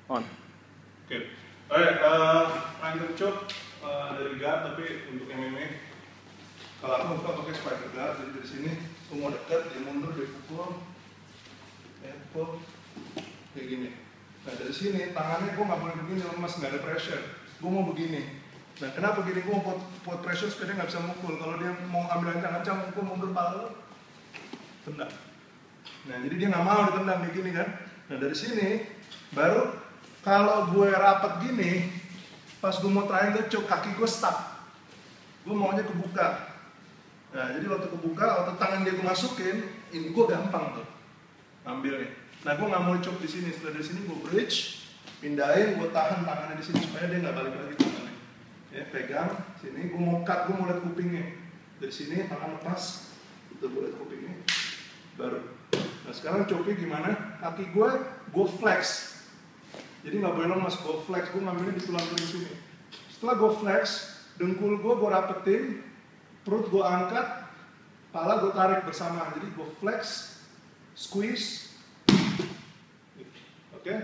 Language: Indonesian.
On. Oke. Alright, triangle choke dari guard tapi untuk MMA. Kalau aku buka pakai spider guard, jadi dari sini aku mau dekat, dia mundur, dia pukul, pukul kayak gini. Nah dari sini tangannya gue nggak boleh begini lemas, nggak ada pressure. Gue mau begini. Nah kenapa gini? Gue mau buat pressure supaya dia nggak bisa mukul. Kalau dia mau ambil ancang-ancang, gue mundur pala, tendang. Nah jadi dia nggak mau ditendang kayak gini kan. Nah dari sini baru kalau gue rapat gini, pas gue mau triangle choke, kaki gue stuck. Gue maunya kebuka. Nah jadi waktu kebuka, waktu tangan dia gue masukin, ini gue gampang tuh ambilnya. Nah gue nggak mau choke di sini. Setelah dari sini gue bridge, pindahin, gue tahan tangannya di sini supaya dia nggak balik lagi tangannya. Ya pegang sini, gue mau cut, gue mau lihat kupingnya. Dari sini tangan lepas, itu gue lihat kupingnya, baru. Nah sekarang choke gimana? Kaki gue flex. Jadi nggak boleh lemas, gue flex, gue ngambilnya di tulang kering sini. Setelah gue flex, dengkul gue rapetin, perut gue angkat, kepala gue tarik bersama. Jadi gue flex, squeeze, oke?